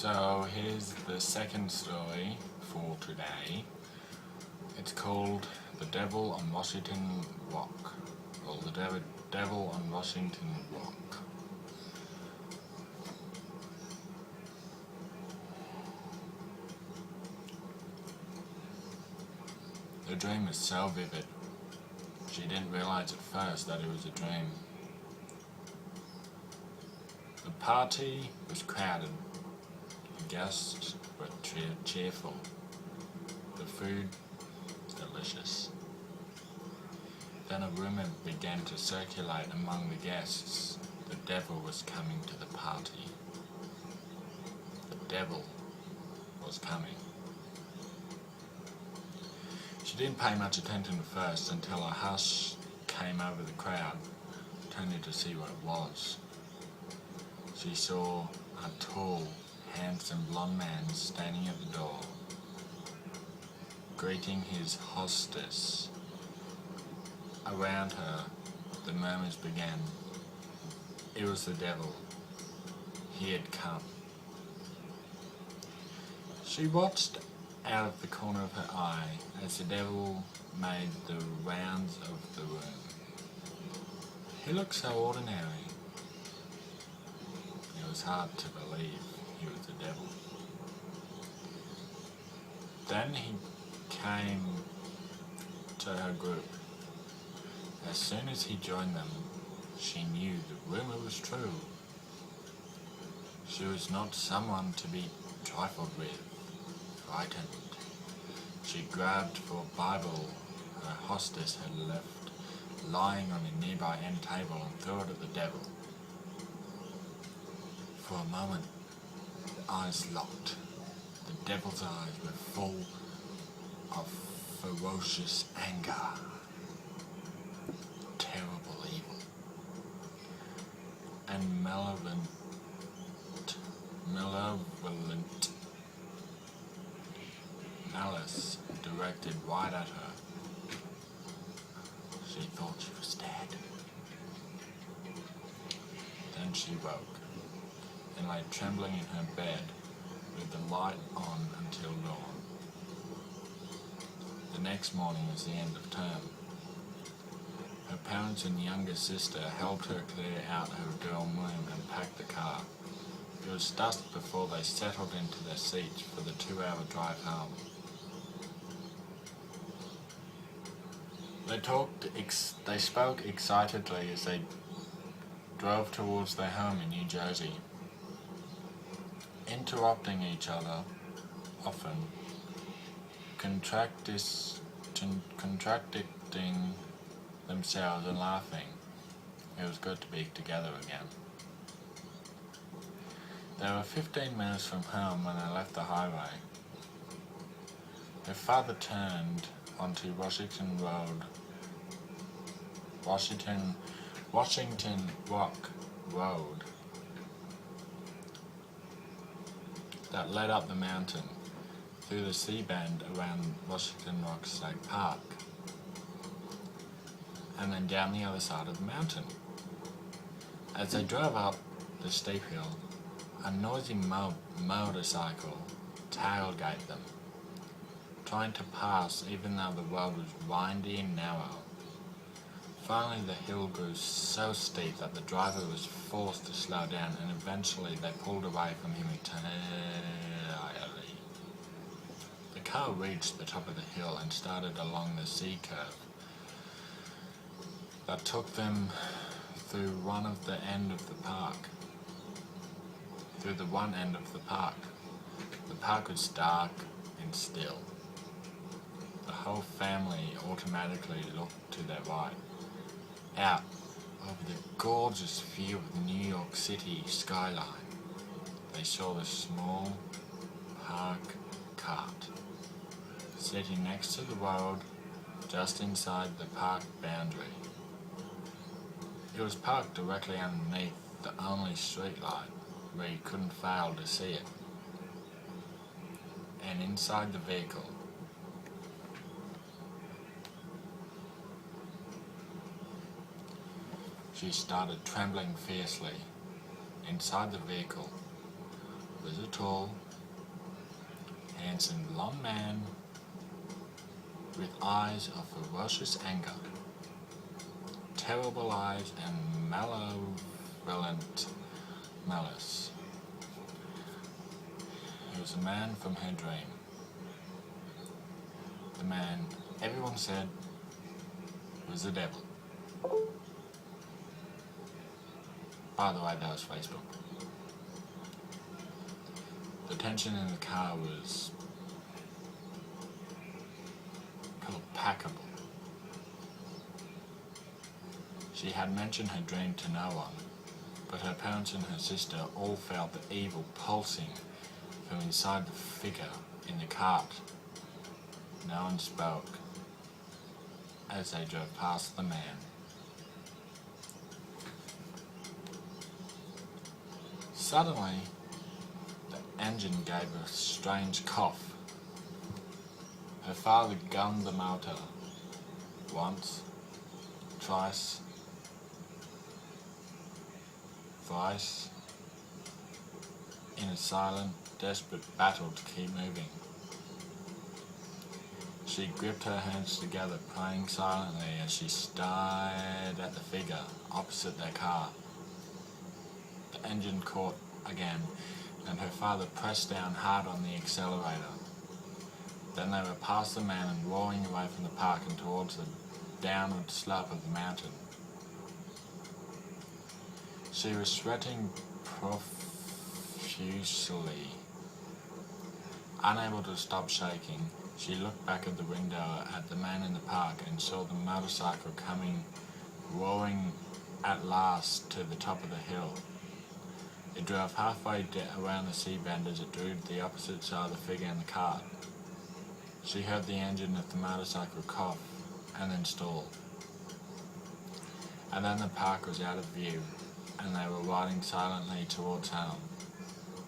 So here's the second story for today. It's called The Devil on Washington Rock, or The Devil on Washington Rock. The dream is so vivid. She didn't realize at first that it was a dream. The party was crowded. The guests were cheerful. The food delicious. Then a rumor began to circulate among the guests. The devil was coming to the party. The devil was coming. She didn't pay much attention at first until a hush came over the crowd, turning to see what it was. She saw a tall, handsome blonde man standing at the door, greeting his hostess. Around her, the murmurs began. It was the devil. He had come. She watched out of the corner of her eye as the devil made the rounds of the room. He looked so ordinary. It was hard to believe he was the devil. Then he came to her group. As soon as he joined them, she knew the rumor was true. She was not someone to be trifled with, frightened. She grabbed for a Bible her hostess had left lying on a nearby end table and threw it at the devil. For a moment, the eyes locked. The devil's eyes were full of ferocious anger, terrible evil, and malevolent malice directed right at her. She thought she was dead. Then she woke and lay trembling in her bed with the light on until dawn. The next morning was the end of term. Her parents and younger sister helped her clear out her dorm room and pack the car. It was dusk before they settled into their seats for the 2-hour drive home. They spoke excitedly as they drove towards their home in New Jersey, interrupting each other often, contradicting themselves and laughing. It was good to be together again. They were 15 minutes from home when they left the highway. Her father turned onto Washington Rock Road that led up the mountain through the C-band around Washington Rock State Park and then down the other side of the mountain. As they drove up the steep hill, a noisy motorcycle tailgated them, trying to pass even though the road was windy and narrow. Finally, the hill grew so steep that the driver was forced to slow down, and eventually they pulled away from him entirely. The car reached the top of the hill and started along the C-curve that took them through the one end of the park. The park was dark and still. The whole family automatically looked to their right. Out over the gorgeous view of the New York City skyline, they saw the small park cart sitting next to the road just inside the park boundary. It was parked directly underneath the only street light where you couldn't fail to see it. And inside the vehicle, she started trembling fiercely. Inside the vehicle was a tall, handsome blonde man with eyes of ferocious anger, terrible eyes and malevolent malice. He was a man from her dream. The man everyone said was the devil. By the way, that was Facebook. The tension in the car was palpable. She had mentioned her dream to no one, but her parents and her sister all felt the evil pulsing from inside the figure in the cart. No one spoke as they drove past the man. Suddenly, the engine gave a strange cough. Her father gunned the motor once, twice, thrice, in a silent, desperate battle to keep moving. She gripped her hands together, praying silently as she stared at the figure opposite their car. The engine caught again, and her father pressed down hard on the accelerator. Then they were past the man and roaring away from the park and towards the downward slope of the mountain. She was sweating profusely. Unable to stop shaking, she looked back at the window at the man in the park and saw the motorcycle coming, roaring at last to the top of the hill. It drove halfway around the sea bend as it drew to the opposite side of the figure in the cart. She heard the engine of the motorcycle cough and then stall. And then the park was out of view, and they were riding silently towards home,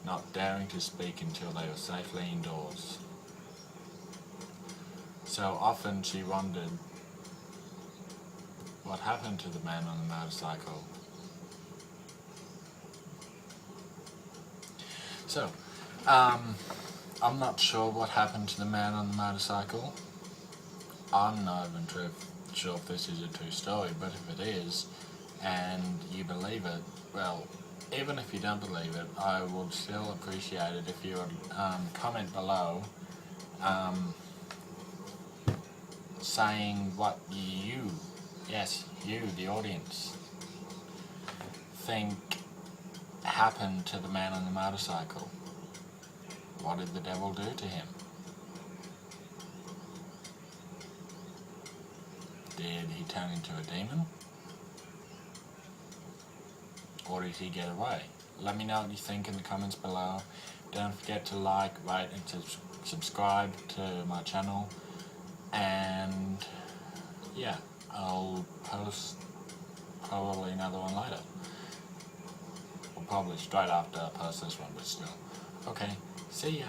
not daring to speak until they were safely indoors. So often she wondered what happened to the man on the motorcycle. So, I'm not sure what happened to the man on the motorcycle. I'm not even sure if this is a true story, but if it is, and you believe it, well, even if you don't believe it, I would still appreciate it if you would comment below saying what you, the audience, think happened to the man on the motorcycle. What did the devil do to him? Did he turn into a demon? Or did he get away? Let me know what you think in the comments below. Don't forget to like, rate and subscribe to my channel. And yeah, I'll post probably another one later. Or probably straight after I post this one, but still. Okay, see ya.